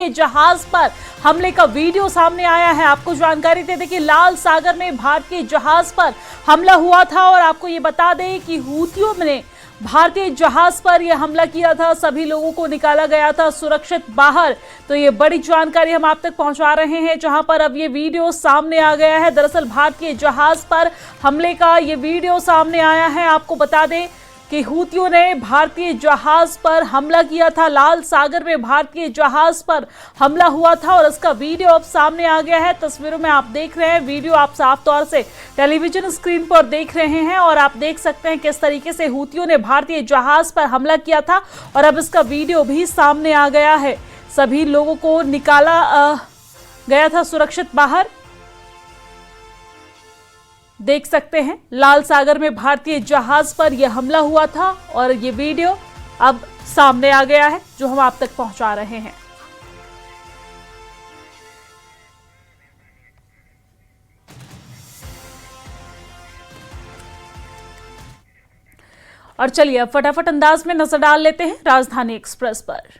जहाज पर हमले का वीडियो सामने आया है। आपको जानकारी दे दें कि लाल सागर में भारतीय जहाज पर हमला हुआ था और आपको ये बता दें कि हूथियों ने भारतीय जहाज पर यह हमला किया था। सभी लोगों को निकाला गया था सुरक्षित बाहर। तो ये बड़ी जानकारी हम आप तक पहुंचा रहे हैं, जहां पर अब ये वीडियो सामने आ गया है। दरअसल भारतीय जहाज पर हमले का ये वीडियो सामने आया है। आपको बता दें कि हूथियों ने भारतीय जहाज पर हमला किया था। लाल सागर में भारतीय जहाज पर हमला हुआ था और इसका वीडियो अब सामने आ गया है। तस्वीरों में आप देख रहे हैं, वीडियो आप साफ तौर से टेलीविजन स्क्रीन पर देख रहे हैं और आप देख सकते हैं किस तरीके से हूथियों ने भारतीय जहाज पर हमला किया था और अब इसका वीडियो भी सामने आ गया है। सभी लोगों को निकाला गया था सुरक्षित बाहर। देख सकते हैं लाल सागर में भारतीय जहाज पर यह हमला हुआ था और ये वीडियो अब सामने आ गया है, जो हम आप तक पहुंचा रहे हैं। और चलिए अब फटाफट अंदाज में नजर डाल लेते हैं राजधानी एक्सप्रेस पर।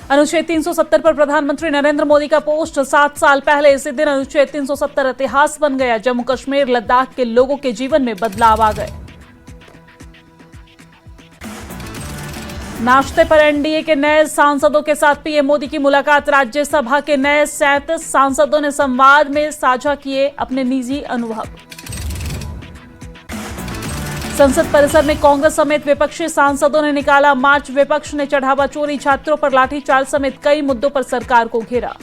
अनुच्छेद 370 पर प्रधानमंत्री नरेंद्र मोदी का पोस्ट। 7 साल पहले इसी दिन अनुच्छेद 370 इतिहास बन गया। जम्मू कश्मीर लद्दाख के लोगों के जीवन में बदलाव आ गए। नाश्ते पर एनडीए के नए सांसदों के साथ पीएम मोदी की मुलाकात। राज्यसभा के नए 37 सांसदों ने संवाद में साझा किए अपने निजी अनुभव। संसद परिसर में कांग्रेस समेत विपक्षी सांसदों ने निकाला मार्च। विपक्ष ने चढ़ावा चोरी, छात्रों पर लाठीचार्ज समेत कई मुद्दों पर सरकार को घेरा।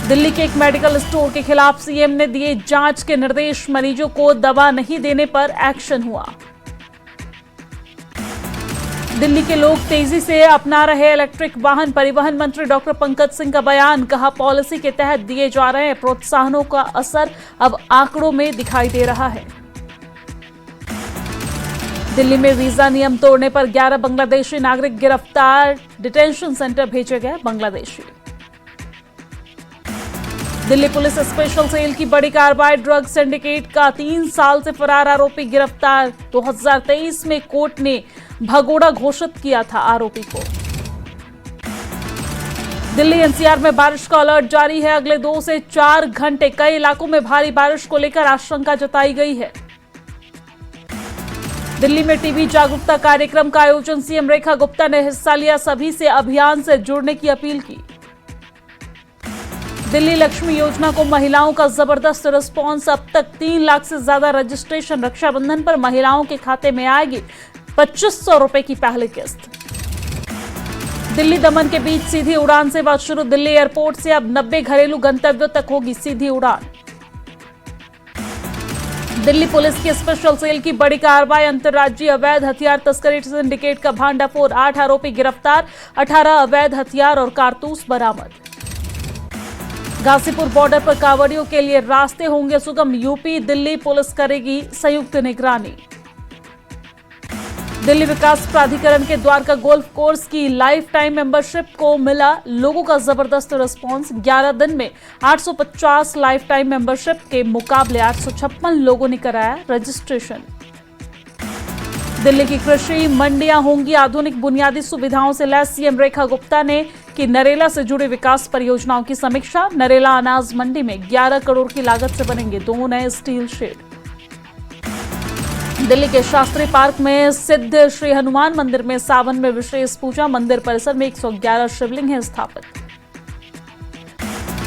दिल्ली के एक मेडिकल स्टोर के खिलाफ सीएम ने दिए जांच के निर्देश। मरीजों को दवा नहीं देने पर एक्शन हुआ। दिल्ली के लोग तेजी से अपना रहे इलेक्ट्रिक वाहन। परिवहन मंत्री डॉक्टर पंकज सिंह का बयान। कहा, पॉलिसी के तहत दिए जा रहे प्रोत्साहनों का असर अब आंकड़ों में दिखाई दे रहा है। दिल्ली में वीजा नियम तोड़ने पर 11 बांग्लादेशी नागरिक गिरफ्तार। डिटेंशन सेंटर भेजे गए Bangladeshi. Delhi police special cell की बड़ी कार्रवाई। ड्रग सिंडिकेट का 3 साल से फरार आरोपी गिरफ्तार। 2023 में कोर्ट ने भगोड़ा घोषित किया था आरोपी को। दिल्ली एनसीआर में बारिश का अलर्ट जारी है। अगले 2 से 4 घंटे कई इलाकों में भारी बारिश को लेकर आशंका जताई गई है। दिल्ली में टीबी जागरूकता कार्यक्रम का आयोजन। सीएम रेखा गुप्ता ने हिस्सा लिया। सभी से अभियान से जुड़ने की अपील की। दिल्ली लक्ष्मी योजना को महिलाओं का जबरदस्त रिस्पांस। अब तक 3 लाख से ज्यादा रजिस्ट्रेशन। रक्षाबंधन पर महिलाओं के खाते में आएगी 2500 रुपए की पहली किस्त। दिल्ली दमन के बीच सीधी उड़ान सेवा शुरू। दिल्ली एयरपोर्ट से अब 90 घरेलू गंतव्यों तक होगी सीधी उड़ान। दिल्ली पुलिस की स्पेशल सेल की बड़ी कार्रवाई। अंतर्राज्यीय अवैध हथियार तस्करी सिंडिकेट का भांडाफोड़। 8 आरोपी गिरफ्तार। 18 अवैध हथियार और कारतूस बरामद। गाजीपुर बॉर्डर पर कांवड़ियों के लिए रास्ते होंगे सुगम। यूपी दिल्ली पुलिस करेगी संयुक्त निगरानी। दिल्ली विकास प्राधिकरण के द्वारका गोल्फ कोर्स की लाइफ टाइम मेंबरशिप को मिला लोगों का जबरदस्त रिस्पांस। 11 दिन में 850 लाइफ टाइम मेंबरशिप के मुकाबले 856 लोगों ने कराया रजिस्ट्रेशन। दिल्ली की कृषि मंडियां होंगी आधुनिक बुनियादी सुविधाओं से लैस। सीएम रेखा गुप्ता ने की नरेला से जुड़े विकास परियोजनाओं की समीक्षा। नरेला अनाज मंडी में 11 करोड़ की लागत से बनेंगे 2 नए स्टील शेड। दिल्ली के शास्त्री पार्क में सिद्ध श्री हनुमान मंदिर में सावन में विशेष पूजा। मंदिर परिसर में 111 शिवलिंग हैं स्थापित।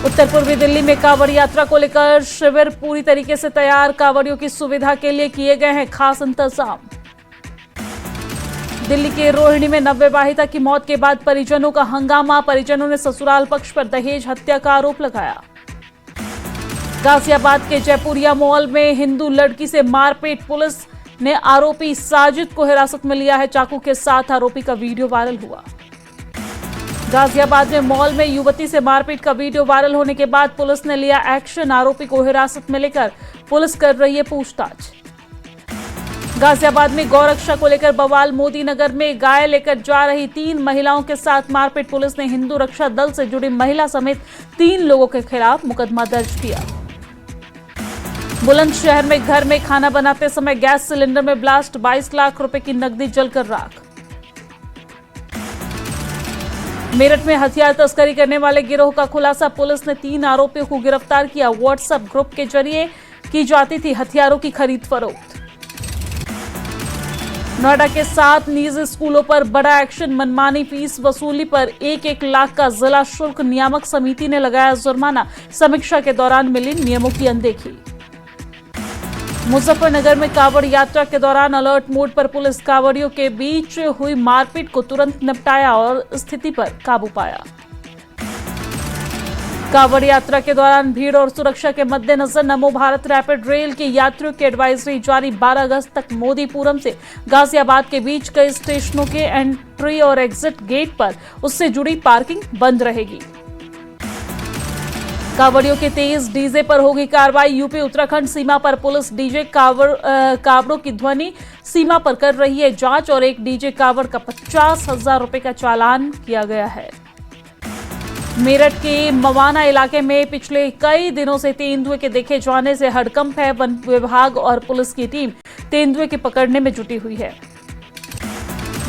उत्तर पूर्वी दिल्ली में कांवड़ यात्रा को लेकर शिविर पूरी तरीके से तैयार। कांवड़ियों की सुविधा के लिए किए गए हैं खास इंतजाम। दिल्ली के रोहिणी में नवविवाहिता की मौत के बाद परिजनों का हंगामा। परिजनों ने ससुराल पक्ष पर दहेज हत्या का आरोप लगाया। गाजियाबाद के जयपुरिया मॉल में हिंदू लड़की से मारपीट। पुलिस ने आरोपी साजिद को हिरासत में लिया है। चाकू के साथ आरोपी का वीडियो वायरल हुआ। गाजियाबाद में मॉल में युवती से मारपीट का वीडियो वायरल होने के बाद पुलिस ने लिया एक्शन। आरोपी को हिरासत में लेकर पुलिस कर रही है पूछताछ। गाजियाबाद में गौरक्षा को लेकर बवाल। मोदी नगर में गाय लेकर जा रही 3 महिलाओं के साथ मारपीट। पुलिस ने हिंदू रक्षा दल से जुड़ी महिला समेत 3 लोगों के खिलाफ मुकदमा दर्ज किया। बुलंदशहर में घर में खाना बनाते समय गैस सिलेंडर में ब्लास्ट, 22 लाख रुपए की नकदी जलकर राख। मेरठ में हथियार तस्करी करने वाले गिरोह का खुलासा, पुलिस ने 3 आरोपियों को गिरफ्तार किया। व्हाट्सएप ग्रुप के जरिए की जाती थी हथियारों की खरीद फरोख्त। नोएडा के 7 निजी स्कूलों पर बड़ा एक्शन, मनमानी फीस वसूली पर 1-1 लाख का जिला शुल्क नियामक समिति ने लगाया जुर्माना, समीक्षा के दौरान मिली नियमों की अनदेखी। मुजफ्फरनगर में कांवड़ यात्रा के दौरान अलर्ट मोड पर पुलिस, कांवड़ियों के बीच हुई मारपीट को तुरंत निपटाया और स्थिति पर काबू पाया। कांवड़ यात्रा के दौरान भीड़ और सुरक्षा के मद्देनजर नमो भारत रैपिड रेल के यात्रियों की एडवाइजरी जारी, 12 अगस्त तक मोदीपुरम से गाजियाबाद के बीच कई स्टेशनों के एंट्री और एग्जिट गेट पर उससे जुड़ी पार्किंग बंद रहेगी। कांवड़ियों के तेज डीजे पर होगी कार्रवाई, यूपी उत्तराखंड सीमा पर पुलिस डीजे कांवड़ों की ध्वनि सीमा पर कर रही है जांच और एक डीजे कांवड़ का 50,000 रुपए का चालान किया गया है। मेरठ के मवाना इलाके में पिछले कई दिनों से तेंदुए के देखे जाने से हड़कंप है। वन विभाग और पुलिस की टीम तेंदुए के पकड़ने में जुटी हुई है।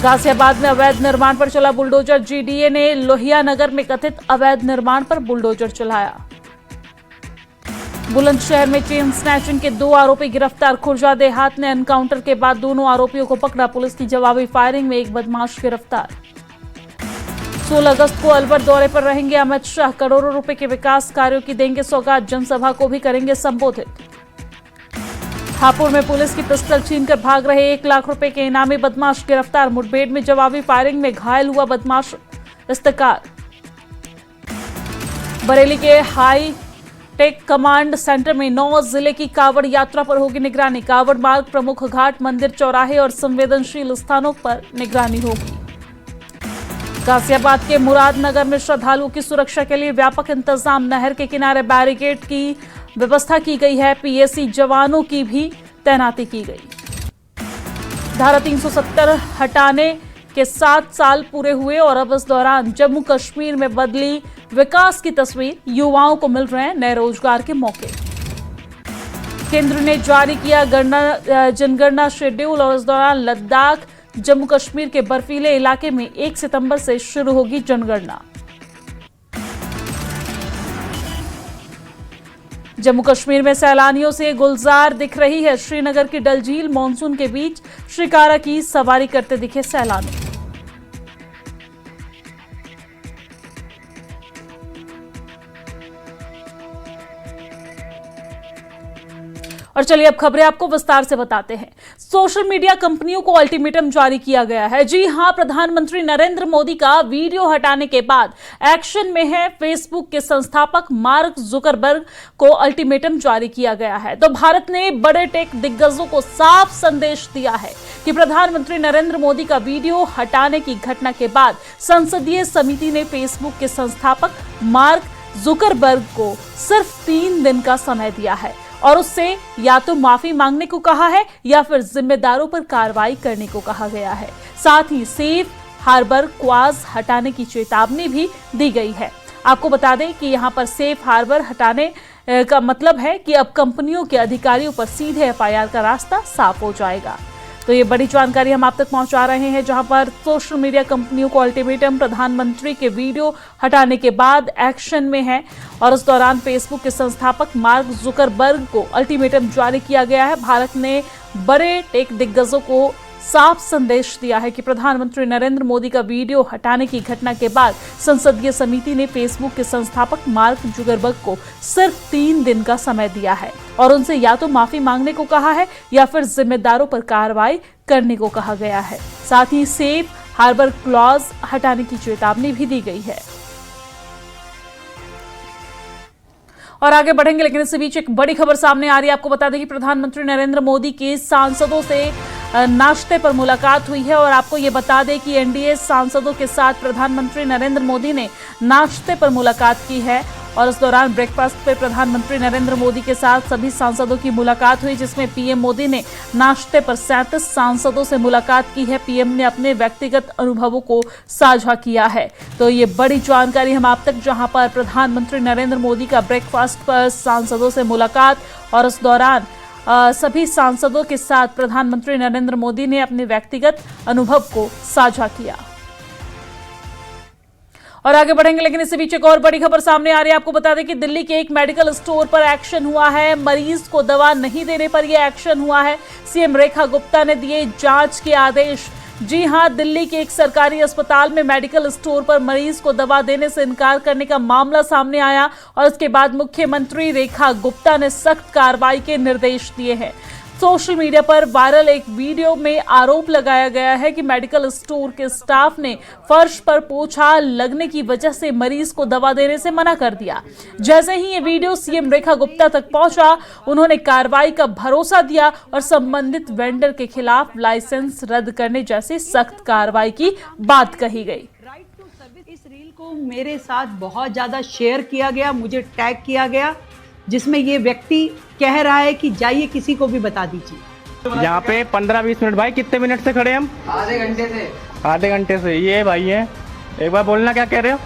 गाजियाबाद में अवैध निर्माण पर चला बुलडोजर, जीडीए ने लोहिया नगर में कथित अवैध निर्माण पर बुलडोजर चलाया। बुलंदशहर में चेन स्नैचिंग के 2 आरोपी गिरफ्तार, खुर्जा देहात ने एनकाउंटर के बाद दोनों आरोपियों को पकड़ा, पुलिस की जवाबी फायरिंग में एक बदमाश गिरफ्तार। 16 अगस्त को अलवर दौरे पर रहेंगे अमित शाह, करोड़ों रुपए के विकास कार्यों की देंगे सौगात, जनसभा को भी करेंगे संबोधित। हापुड़ में पुलिस की पिस्टल छीनकर भाग रहे 1 लाख रुपए के इनामी बदमाश गिरफ्तार, मुठभेड़ में जवाबी फायरिंग में घायल हुआ बदमाश इस्तेकार। बरेली के हाई टेक कमांड सेंटर में 9 जिले की कांवड़ यात्रा पर होगी निगरानी, कांवड़ मार्ग, प्रमुख घाट, मंदिर, चौराहे और संवेदनशील स्थानों पर निगरानी होगी। गाजियाबाद के मुरादनगर में श्रद्धालुओं की सुरक्षा के लिए व्यापक इंतजाम, नहर के किनारे बैरिकेड की व्यवस्था की गई है, पीएसी जवानों की भी तैनाती की गई। धारा 370 हटाने के 7 साल पूरे हुए और अब इस दौरान जम्मू कश्मीर में बदली विकास की तस्वीर, युवाओं को मिल रहे हैं नए रोजगार के मौके। केंद्र ने जारी किया जनगणना शेड्यूल और इस दौरान लद्दाख, जम्मू कश्मीर के बर्फीले इलाके में 1 सितंबर से शुरू होगी जनगणना। जम्मू कश्मीर में सैलानियों से गुलजार दिख रही है, श्रीनगर की डल झील, मानसून के बीच शिकारा की सवारी करते दिखे सैलानी। और चलिए अब खबरें आपको विस्तार से बताते हैं। सोशल मीडिया कंपनियों को अल्टीमेटम जारी किया गया है। जी हां, प्रधानमंत्री नरेंद्र मोदी का वीडियो हटाने के बाद एक्शन में है फेसबुक के संस्थापक मार्क जुकरबर्ग को अल्टीमेटम जारी किया गया है। तो भारत ने बड़े टेक दिग्गजों को साफ संदेश दिया है कि प्रधानमंत्री नरेंद्र मोदी का वीडियो हटाने की घटना के बाद संसदीय समिति ने फेसबुक के संस्थापक मार्क जुकरबर्ग को सिर्फ 3 दिन का समय दिया है और उससे या तो माफी मांगने को कहा है या फिर जिम्मेदारों पर कार्रवाई करने को कहा गया है। साथ ही सेफ हार्बर क्लॉज हटाने की चेतावनी भी दी गई है। आपको बता दें कि यहां पर सेफ हार्बर हटाने का मतलब है कि अब कंपनियों के अधिकारियों पर सीधे एफआईआर का रास्ता साफ हो जाएगा। तो ये बड़ी जानकारी हम आप तक पहुंचा रहे हैं, जहां पर सोशल मीडिया कंपनियों को अल्टीमेटम प्रधानमंत्री के वीडियो हटाने के बाद एक्शन में है और इस दौरान फेसबुक के संस्थापक मार्क जुकरबर्ग को अल्टीमेटम जारी किया गया है। भारत ने बड़े टेक दिग्गजों को साफ संदेश दिया है कि प्रधानमंत्री नरेंद्र मोदी का वीडियो हटाने की घटना के बाद संसदीय समिति ने फेसबुक के संस्थापक मार्क जुकरबर्ग को सिर्फ 3 दिन का समय दिया है और उनसे या तो माफी मांगने को कहा है या फिर जिम्मेदारों पर कार्रवाई करने को कहा गया है। साथ ही सेफ हार्बर क्लॉज हटाने की चेतावनी भी दी गई है। और आगे बढ़ेंगे, लेकिन इसी बीच एक बड़ी खबर सामने आ रही है। आपको बता दें कि प्रधानमंत्री नरेंद्र मोदी के सांसदों से नाश्ते पर मुलाकात हुई है और आपको ये बता दें कि एनडीए सांसदों के साथ प्रधानमंत्री नरेंद्र मोदी ने नाश्ते पर मुलाकात की है और इस दौरान ब्रेकफास्ट पे प्रधानमंत्री नरेंद्र मोदी के साथ सभी सांसदों की मुलाकात हुई, जिसमें पीएम मोदी ने नाश्ते पर 37 सांसदों से मुलाकात की है। पीएम ने अपने व्यक्तिगत अनुभवों को साझा किया है। तो ये बड़ी जानकारी हम आप तक, जहां पर प्रधानमंत्री नरेंद्र मोदी का ब्रेकफास्ट पर सांसदों से मुलाकात और इस दौरान सभी सांसदों के साथ प्रधानमंत्री नरेंद्र मोदी ने अपने व्यक्तिगत अनुभव को साझा किया। और आगे बढ़ेंगे, लेकिन इससे बीच एक और बड़ी खबर सामने आ रही है। आपको बता दें कि दिल्ली के एक मेडिकल स्टोर पर एक्शन हुआ है। मरीज को दवा नहीं देने पर यह एक्शन हुआ है। सीएम रेखा गुप्ता ने दिए जांच के आदेश। जी हां, दिल्ली के एक सरकारी अस्पताल में मेडिकल स्टोर पर मरीज को दवा देने से इनकार करने का मामला सामने आया और उसके बाद मुख्यमंत्री रेखा गुप्ता ने सख्त कार्रवाई के निर्देश दिए हैं। सोशल मीडिया पर वायरल एक वीडियो में आरोप लगाया गया है कि मेडिकल स्टोर के स्टाफ ने फर्श पर पोछा लगने की वजह से मरीज को दवा देने से मना कर दिया। जैसे ही ये वीडियो सीएम रेखा गुप्ता तक पहुंचा, उन्होंने कार्रवाई का भरोसा दिया और संबंधित वेंडर के खिलाफ लाइसेंस रद्द करने जैसी सख्त कार्रवाई की बात कही गई। राइट टू सर्विस इस रील को मेरे साथ बहुत ज्यादा शेयर किया गया, मुझे टैग किया गया, जिसमें ये व्यक्ति कह रहा है कि जाइए किसी को भी बता दीजिए। यहाँ पे 15-20 मिनट भाई, कितने मिनट से खड़े हम? आधे घंटे से। आधे घंटे से। ये भाई है, एक बार बोलना क्या कह रहे हो?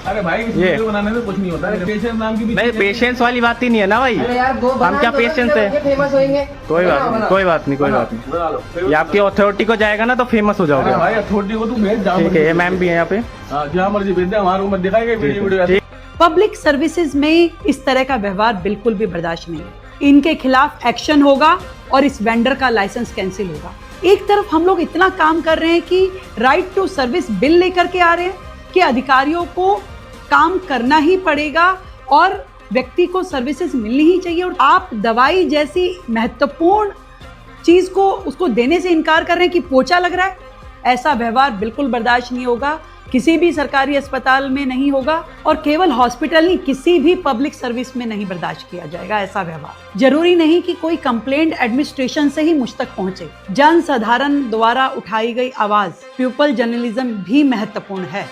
अरे भाई ये बनाने में कुछ नहीं होता है। पेशेंस नाम की भी नहीं, पेशेंस वाली बात ही नहीं है ना भाई। अरे यार हम क्या पेशेंस है? फेमस होंगे। कोई बात नहीं, कोई बात नहीं, कोई बात नहीं। ये आपकी अथॉरिटी को जाएगा ना तो फेमस हो जाओगे भाई। अथॉरिटी को तू भेज, ठीक है। ये मैम भी है यहाँ पे, जहाँ मर्जी भेज दे, हमारे रूम में दिखाएगा वीडियो। पब्लिक सर्विसेज में इस तरह का व्यवहार बिल्कुल भी बर्दाश्त नहीं है। इनके खिलाफ एक्शन होगा और इस वेंडर का लाइसेंस कैंसिल होगा। एक तरफ हम लोग इतना काम कर रहे हैं कि राइट टू सर्विस बिल लेकर के आ रहे हैं कि अधिकारियों को काम करना ही पड़ेगा और व्यक्ति को सर्विसेज मिलनी ही चाहिए, और आप दवाई जैसी महत्वपूर्ण चीज को उसको देने से इनकार कर रहे हैं कि पोछा लग रहा है। ऐसा व्यवहार बिल्कुल बर्दाश्त नहीं होगा, किसी भी सरकारी अस्पताल में नहीं होगा और केवल हॉस्पिटल नहीं, किसी भी पब्लिक सर्विस में नहीं बर्दाश्त किया जाएगा ऐसा व्यवहार। जरूरी नहीं कि कोई कंप्लेंट एडमिनिस्ट्रेशन से ही मुझ तक पहुंचे। जन साधारण द्वारा उठाई गई आवाज, पीपल जर्नलिज्म भी महत्वपूर्ण है।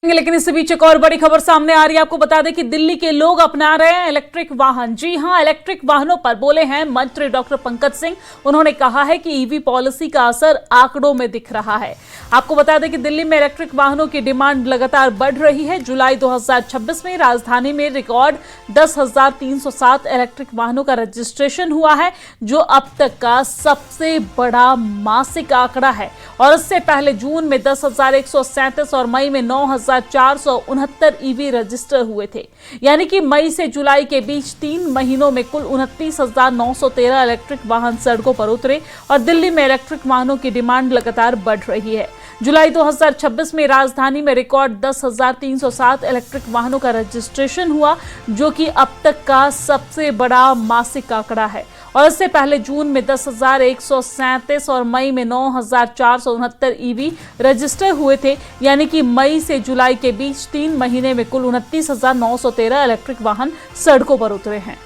लेकिन इससे बीच एक और बड़ी खबर सामने आ रही है। आपको बता दें कि दिल्ली के लोग अपना रहे हैं इलेक्ट्रिक वाहन। जी हां, इलेक्ट्रिक वाहनों पर बोले हैं मंत्री डॉक्टर पंकज सिंह। उन्होंने कहा है कि ईवी पॉलिसी का असर आंकड़ों में दिख रहा है। आपको बता दें कि दिल्ली में इलेक्ट्रिक वाहनों की डिमांड लगातार बढ़ रही है। जुलाई 2026 में राजधानी में रिकॉर्ड 10,307 इलेक्ट्रिक वाहनों का रजिस्ट्रेशन हुआ है, जो अब तक का सबसे बड़ा मासिक आंकड़ा है। और इससे पहले जून में 10,137 और मई में 9,469 ईवी रजिस्टर हुए थे। यानी कि मई से जुलाई के बीच 3 महीनों में कुल 29,913 इलेक्ट्रिक वाहन सड़कों पर उतरे और दिल्ली में इलेक्ट्रिक वाहनों की डिमांड लगातार बढ़ रही है। जुलाई 2026 में राजधानी में रिकॉर्ड 10,307 इलेक्ट्रिक वाहनों का रजिस्ट्रेशन हुआ, जो कि अब तक का सबसे बड़ा मासिक आंकड़ा है। और इससे पहले जून में 10,137 और मई में 9,469 ईवी रजिस्टर हुए थे। यानी कि मई से जुलाई के बीच 3 महीने में कुल 29,913 इलेक्ट्रिक वाहन सड़कों पर उतरे हैं।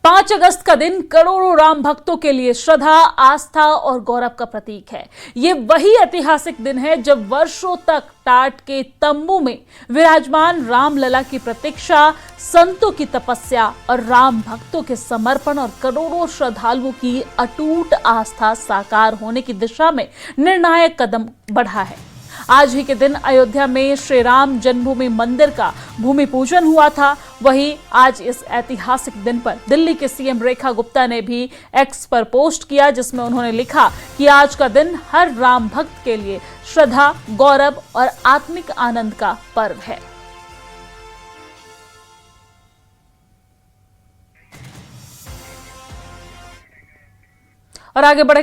5 अगस्त का दिन करोड़ों राम भक्तों के लिए श्रद्धा, आस्था और गौरव का प्रतीक है। ये वही ऐतिहासिक दिन है जब वर्षों तक टाट के तंबू में विराजमान रामलला की प्रतीक्षा, संतों की तपस्या और राम भक्तों के समर्पण और करोड़ों श्रद्धालुओं की अटूट आस्था साकार होने की दिशा में निर्णायक कदम बढ़ा है। आज ही के दिन अयोध्या में श्री राम जन्मभूमि मंदिर का भूमि पूजन हुआ था। वहीं आज इस ऐतिहासिक दिन पर दिल्ली के सीएम रेखा गुप्ता ने भी एक्स पर पोस्ट किया, जिसमें उन्होंने लिखा कि आज का दिन हर राम भक्त के लिए श्रद्धा, गौरव और आत्मिक आनंद का पर्व है। और आगे बढ़ेंगे।